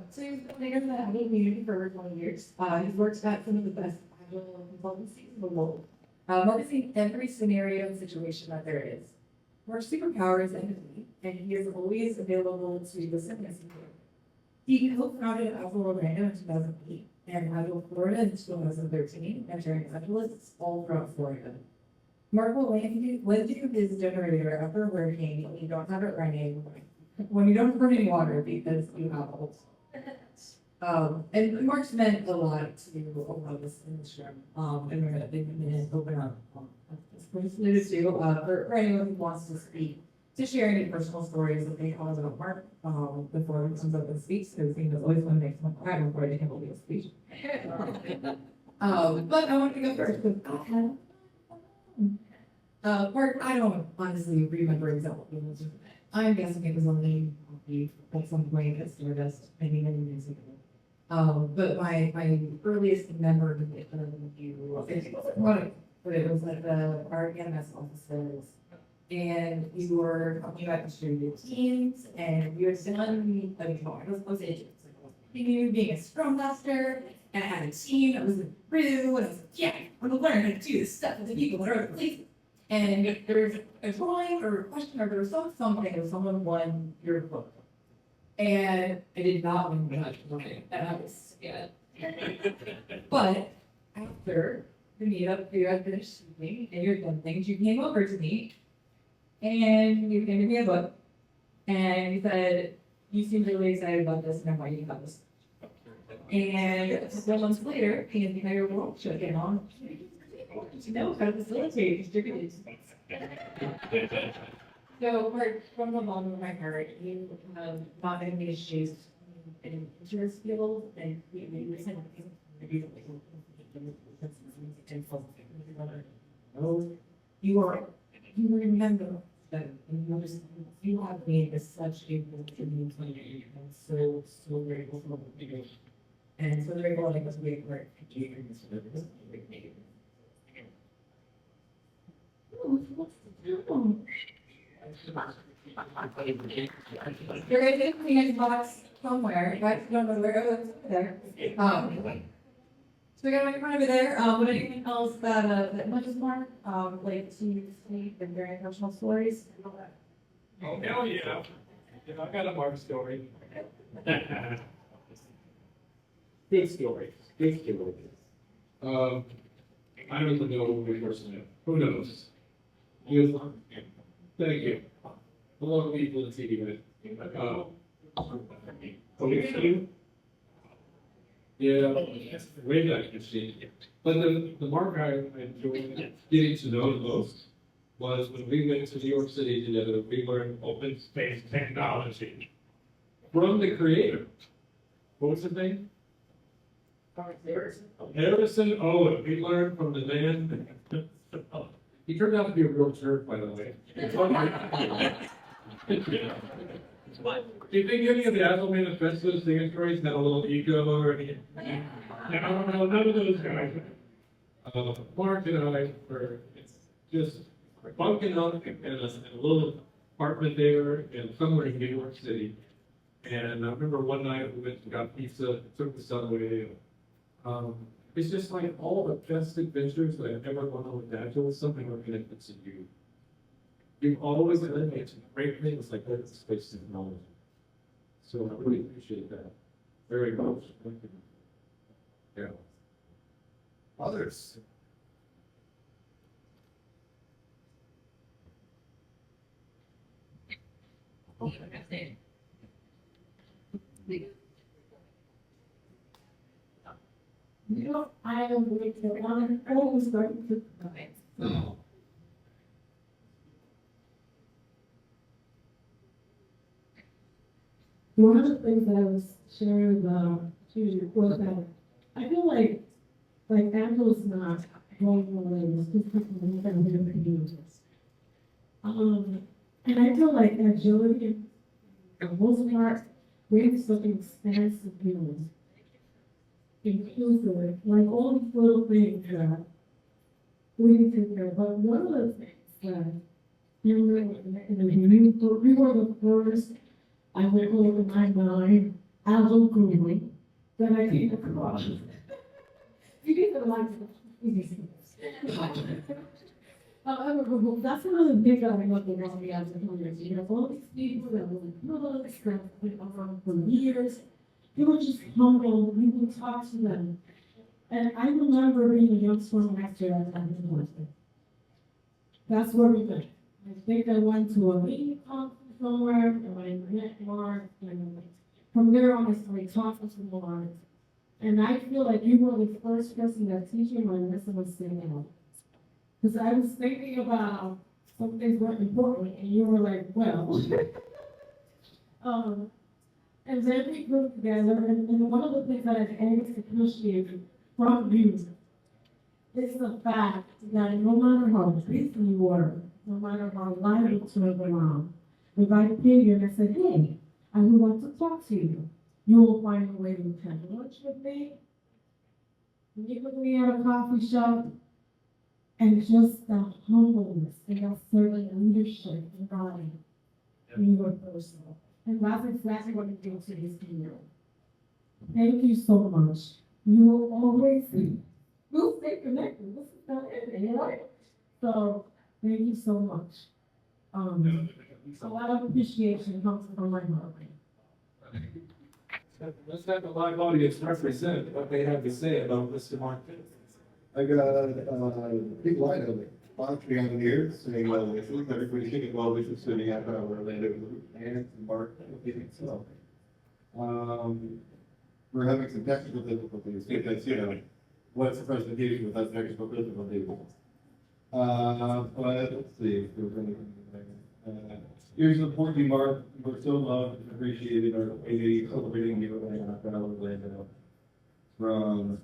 So he's been leader in the Agile community for over 20 years. He's worked at some of the best Agile consultancies in the world, focusing every scenario and situation that there is. Our superpower is empathy, and he is always available to listen and support. He co-founded Agile Orlando in 2008 and Agile Florida in 2013, mentoring Agilists all throughout Florida. Mark will lend you his generator after a hurricane when you don't have it running, when you don't run any water because you have holes. And Mark's meant a lot to a lot of us in this room, and we're going to take a minute to open up. For anyone who wants to speak, to share any personal stories that they have about Mark before he comes up and speaks, because he knows always want to make someone cry before they can hold a speech. But I want to go first. Mark, I don't honestly remember exactly what was it. I'm guessing it was only at some point at Stardust many years ago. But my earliest memory of you, but it was at our EMS offices, and you were talking about distributed teams, and you had done you being a scrum master, and I had a team that was through, and I was like, yeah, I'm gonna learn how to do this stuff with the people that are other places. And there was a drawing or a question, or there was something, or someone won your book. And I did not win much money, and I was scared. But after the meetup, you had finished speaking, and you had done things, you came over to me, and you gave me a book, and you said, you seem really excited about this, and I want you to have this. And a couple months later, the entire world shut down. You know how to facilitate distributed space. So, from the bottom of my heart, you have not any issues in interest field, and you recently you remember that you have made such a good community, and so grateful for what you do. And so grateful that this week we're engaging this service. You're going to get the next box somewhere. You guys don't know where it is there. So we got to make fun of it there. But anything else that much is more like to speak and very personal stories? Oh hell yeah! I got a Mark story. Good story. Good story. I don't even know when we first met. Who knows? Thank you. A lot of people in the city, yeah, way back in the city. But the mark I enjoyed getting to know the most was when we went to New York City together. We learned open space technology from the creator. What was his name? Harrison Owen. We learned from the man. He turned out to be a real jerk, by the way. Do you think any of the Agile manifestos, the entries, had a little ego or anything? No, none of those guys. Mark and I were just bunking up in a little apartment there somewhere in New York City. And I remember one night we went and got pizza, took the subway. It's just like all the best adventures that I've ever gone on with Agile is something we're connected to you. You've always eliminated great things like open space technology. So I really appreciate that very much. Thank you. Yeah. Others. You know, I am going to always going to one of the things that I was sharing about was that I feel like Agile is not going away, it's just people in different communities. And I feel like agility, for the most part, brings something expansive feelings. Inclusive, like all these little things that we need to care about. One of the things that you know, we were the first, I will hold in my mind, Agile Grooming that I came across. You get the life. That's one of the things that I love about the Agile Groomers. You know, all these people that were like, around for years, they were just humble, we would talk to them. And I remember being a young Scrum Master at that university. That's where we went. I think I went to a meeting conference somewhere, and I met Mark, and from there on, I started talking to Mark. And I feel like you were the first person that teaching my lesson was sitting out. Because I was thinking about some things weren't important, and you were like, well. And then we grew together, and one of the things that I've always appreciated from you is the fact that no matter how busy you were, no matter how light you turned around, if I came you and I said, hey, I would like to talk to you, you will find a way to have lunch with me, meet with me at a coffee shop, and just the humbleness and that servant leadership and God in your person. And that's exactly what it did to this community. Thank you so much. You will always we'll stay connected. This is not ending, right? So thank you so much. A lot of appreciation comes from my heart. Let's have the live audience represent what they have to say about Mr. Martin. I got big line of it. Monitoring on here, saying well wishes, everybody thinking well wishes to the Agile Orlando and Mark. So, we're having some technical difficulties because, you know, what's the presentation without technical difficulties? But let's see if there's anything there. Here's the point, Mark. We're so loved and appreciated our 80 celebrating you at Agile Orlando from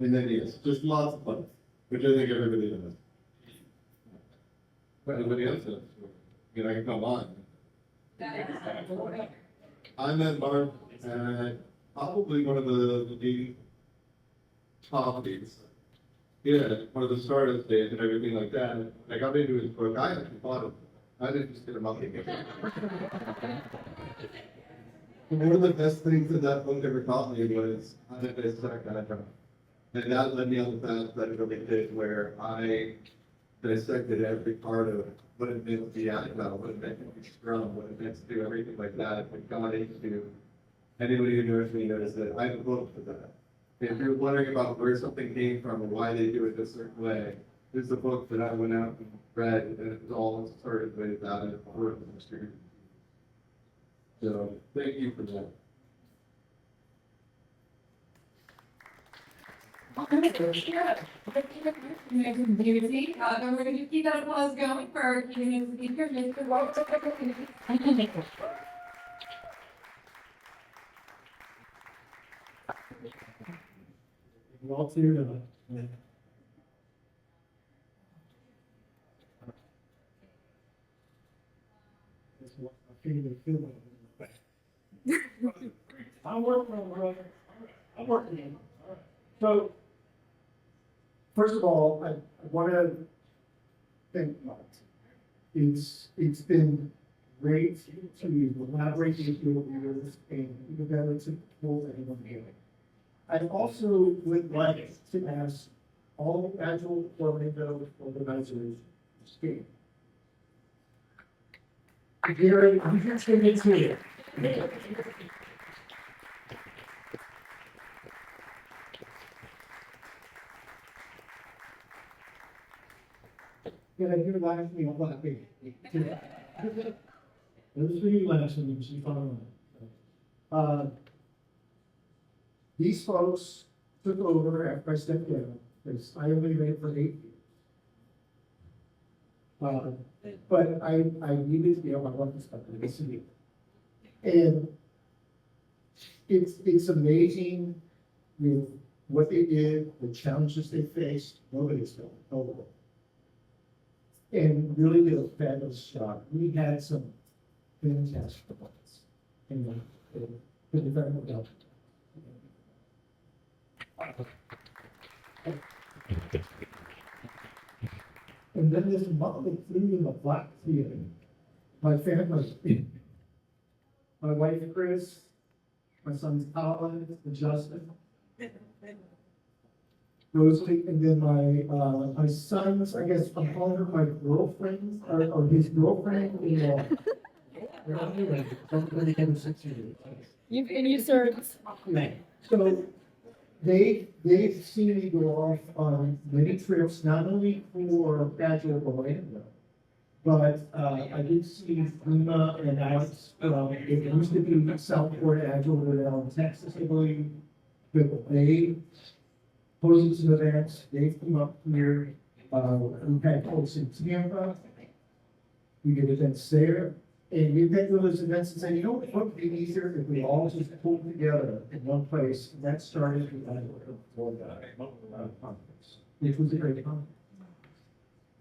And then yes, just lots of fun, which I think everybody does. But anybody else does? You know, I can come on. I met Mark at probably one of the topics. Yeah, one of the startup days and everything like that. I got into his book. I actually bought it. I didn't just get him up here. One of the best things that book ever taught me was how to dissect Agile. And that led me on the path that it really did, where I dissected every part of what it meant to be Agile, what it meant to be Scrum, what it meant to do everything like that. And got into anybody who knows me knows that I have a book for that. If you're wondering about where something came from and why they do it a certain way, there's a book that I went out and read, and it was all started with that word industry. So thank you for that. We're going to keep that applause going for our keynote speaker, Mr. Walter. We're all clear now. I'm working on it, brother. I'm working on it. So, first of all, I want to thank Mark. It's been great to collaborate with you over years and you've been to pull anyone here. I also would like to ask all Agile Orlando organizers to speak. Gary, I'm just going to see it. Can I hear last me on what me? Those three last names you follow. These folks took over after I stepped down, because I only ran for 8 years. But I needed to be on my own stuff in the city. And it's amazing with what they did, the challenges they faced, nobody's done over. And really did a fabulous job. We had some fantastic performance. And very well. And then this monthly flew in the black field. My family, my wife Chris, my sons Colin and Justin. Rosalie, and then my sons, I guess I'm calling her my girlfriend, or his girlfriend, you know. You've been usurped. So they've seen me go off on many trips, not only for Agile Orlando, but I did see Lima and Alex, it used to be Southport Agile Orlando, Texas, I believe. But they hosted some events, they've come up here, we've had folks in Tampa. We did events there. And we've been to those events and said, you know what would be easier if we all just pulled together in one place, and that started the conference, which was a great conference.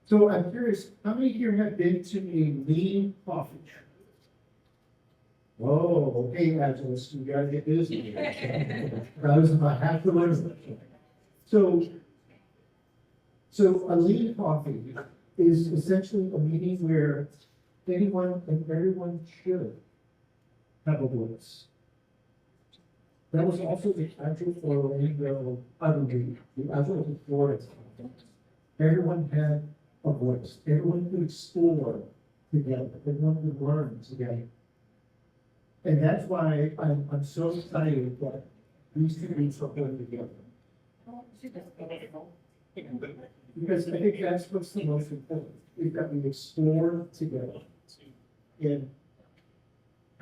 So I'm curious, how many here have been to a lean coffee? Whoa, okay, Agilists, you gotta get busy. That was about half the room. So a lean coffee is essentially a meeting where anyone and everyone should have a voice. That was also the Agile Orlando, the Agile Florida. Everyone had a voice. Everyone could explore together. Everyone could learn together. And that's why I'm so excited that these two groups are going together. Because I think that's what's the most important. We've got to explore together. And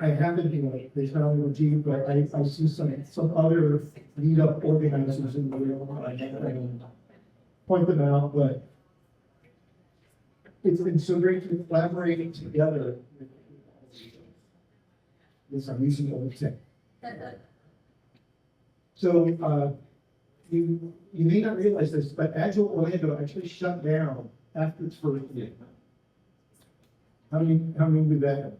I haven't, you know, they found the regime, but I see some other lead-up organizers in the room. I can't point them out, but it's been so great to collaborate together. This I'm using the old tech. So you may not realize this, but Agile Orlando actually shut down after its first year. How many did that?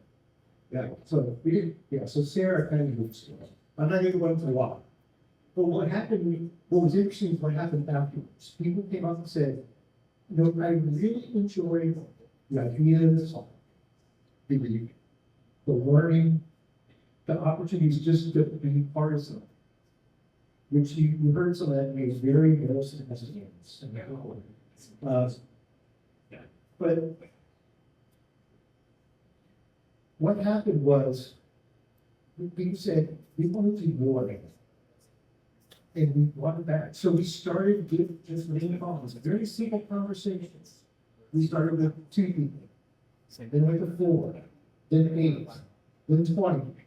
Yeah, so we did, yeah, so Sarah kind of moved. I'm not even going to walk. But what was interesting is what happened afterwards. People came up and said, you know, I really enjoy the ideas, the learning, the opportunities just to be part of something. Which you heard some of that is very innocent as it is. But what happened was, people said, we want to do more. And we wanted that. So we started with just main calls, very simple conversations. We started with 2 people, then went to 4, then 8, then 20,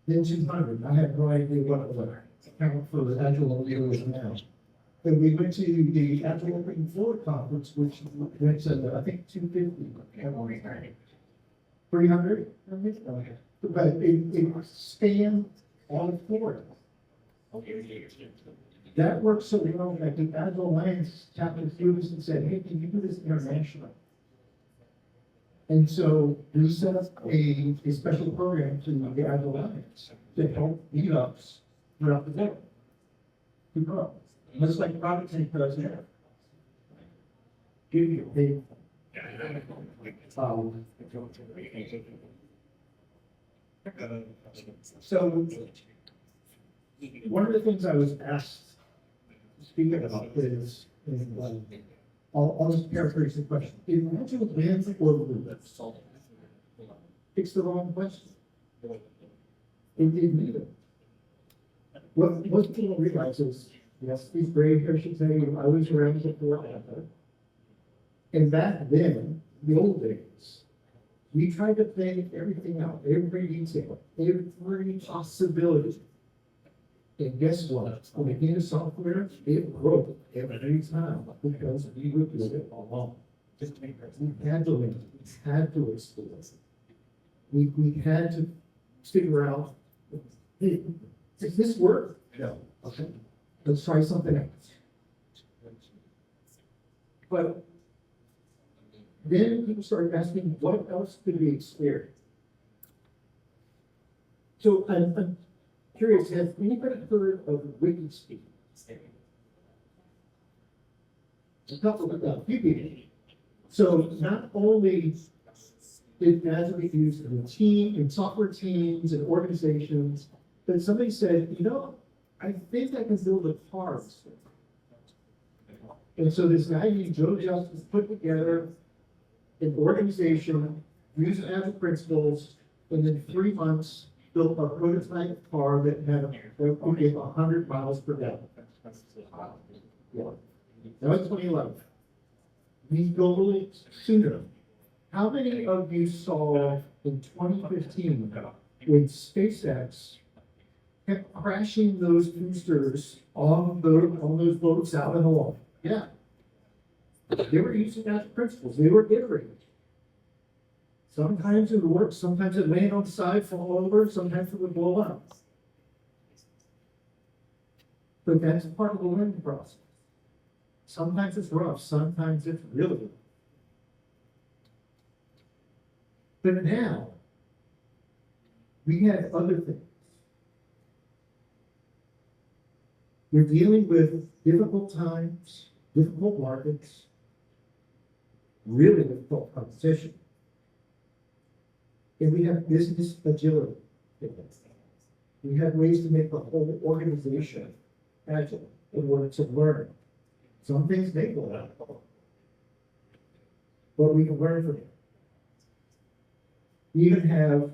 then 200. I have no idea what the count for the Agile Orlando is now. Then we went to the Agile Orlando conference, which went to, I think, 250. 300? But it spanned all 4. That worked so well that the Agile Alliance tapped through us and said, hey, can you do this internationally? And so we set up a special program to the Agile Alliance to help meetups throughout the world to grow. Just like Product Tank does now. Give you a so one of the things I was asked to speak about is, I'll just paraphrase the question. Is Agile wins or lose? It's the wrong question. It did neither. What most people don't realize is, yes, he's brave, I should say, I was around before Agile. And back then, the old days, we tried to think everything out, every detail, every possibility. And guess what? When it came to software, it broke every time because we would do it alone. We had to learn, we had to explore. We had to figure out, hey, does this work? No. Okay. Let's try something else. But then people started asking, what else could we explore? So I'm curious, has anybody heard of WikiSpeak? A couple of few people. So not only did Agile be used in a team, in software teams and organizations, but somebody said, you know, I think I can build a car. And so this guy named Joe Justice put together an organization using Agile principles, and in 3 months built a prototype car that could get 100 miles per gallon. Yeah. That was 2011. We go a little sooner. How many of you saw in 2015 when SpaceX kept crashing those boosters on those boats out in the water? Yeah. They were using that principles. They were iterating. Sometimes it would work, sometimes it land on the side, fall over, sometimes it would blow up. But that's part of the learning process. Sometimes it's rough, sometimes it's really rough. But now, we have other things. We're dealing with difficult times, difficult markets, really difficult competition. And we have business agility. We have ways to make the whole organization agile in order to learn. Some things may go out, but we can learn from it. We even have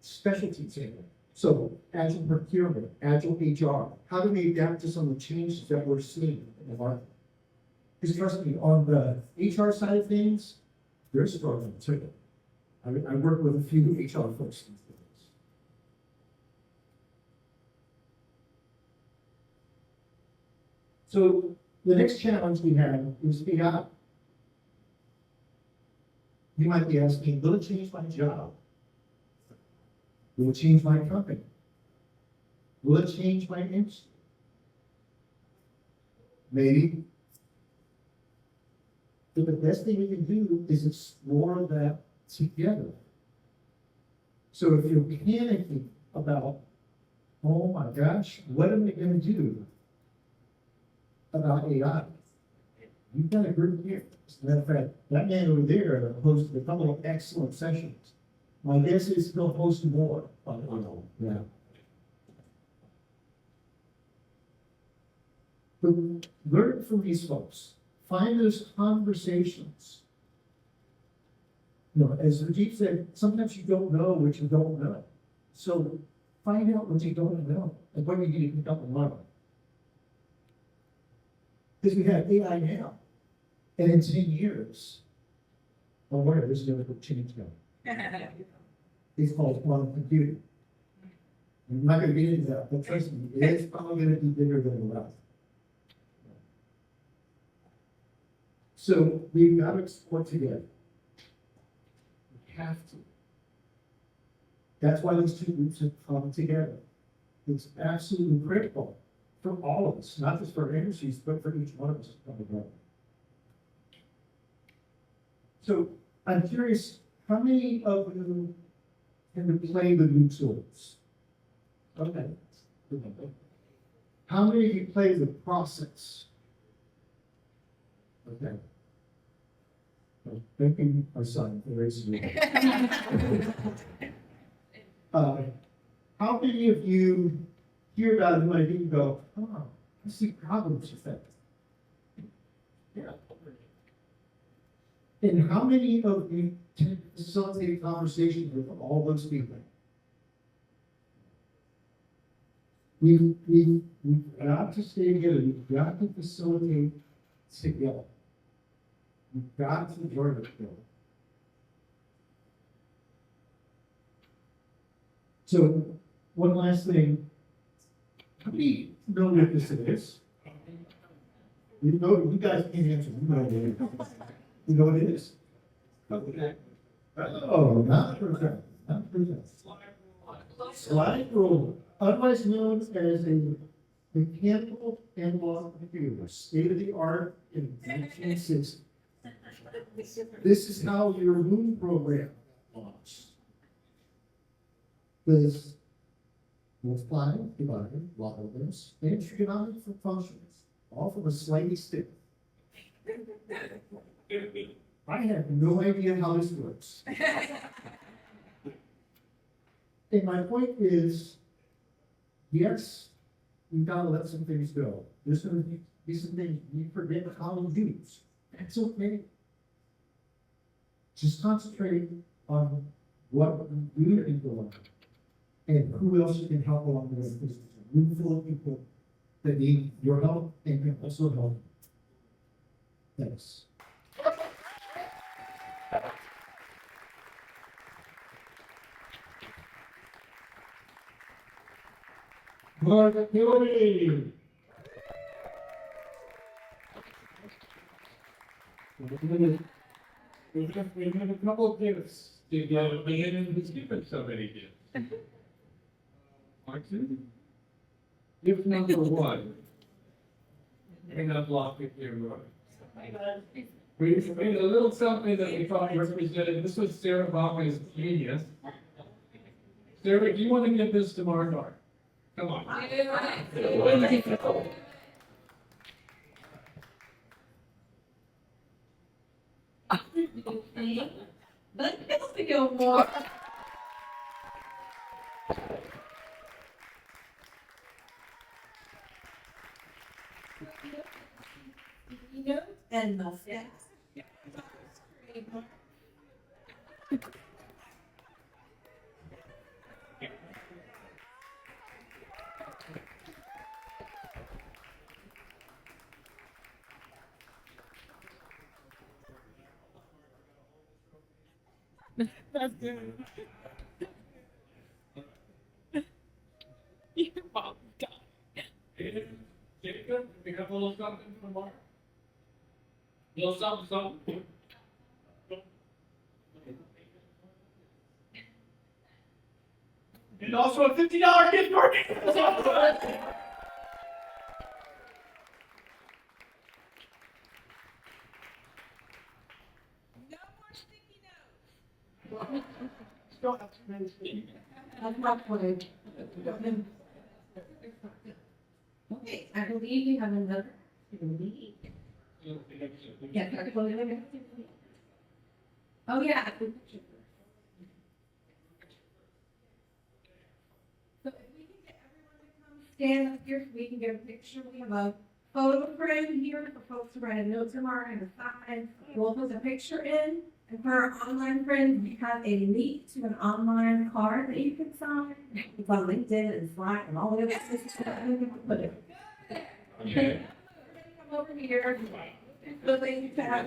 specialties in it. So agile procurement, agile HR. How do we adapt to some of the changes that we're seeing in the market? Because trust me, on the HR side of things, there's a program too. I work with a few HR folks these days. So the next challenge we have is AI. You might be asking, will it change my job? Will it change my company? Will it change my industry? Maybe. But the best thing we can do is explore that together. So if you're panicking about, oh my gosh, what am I going to do about AI? You've got a group here. As a matter of fact, that man over there hosted a couple of excellent sessions. My guess is he'll host more. Yeah. But learn from these folks. Find those conversations. You know, as Rajiv said, sometimes you don't know what you don't know. So find out what you don't know and what you need to pick up and learn. Because we have AI now. And in 10 years, oh, where this is going to change now. It's called quantum computing. I'm not going to get into that, but trust me, it's probably going to be bigger than the last. So we've got to explore together. We have to. That's why these two groups have come together. It's absolutely critical for all of us, not just for our industries, but for each one of us to come together. So I'm curious, how many of you can play the new tools? Okay. How many of you play the process? Okay. Thank you, my son, for raising your hand. How many of you hear about it and you go, oh, I see problems with that? Yeah. And how many of you can facilitate conversations with all those people? We've got to stay together. We've got to facilitate together. We've got to learn together. So, one last thing. How many know what this is? You know, you guys can't answer. You know what it is. You know what it is? Oh, not percent. Not percent. Slide rule, otherwise known as a mechanical analog computer, state-of-the-art in 1960. This is how your moon program launched. Because multiplying, dividing, logarithms, and trigonometric functions, all from a slightly stick. I have no idea how this works. And my point is, yes, we've got to let some things go. There's going to be some things we forget how to do. That's okay. Just concentrate on what we can go on and who else you can help along the way. Because there's a room full of people that need your help and can also help. Thanks. Mark Kilby. We have a couple of gifts to give, and who's given so many gifts. Martin? Gift number one. And unlock it here, Roy. We made a little something that we thought represented, this was Sarah Bachman's genius. Sarah, do you want to give this to Mark? Come on. Let's go more. And mustache. That's good. Your mom died. Jacob, we have a little something for Mark. Little something, something. And also a $50 gift card. Still have tremendous need. Okay, I believe we have another. Yeah. Oh, yeah. So if we can get everyone to come stand up here, so we can get a picture. We have a photo frame here for folks to write a note tomorrow and a sign. We'll put the picture in. And for our online friends, we have a link to an online card that you can sign. It's on LinkedIn and Slack and all the other systems. Put it. Okay. Come over here. The link to have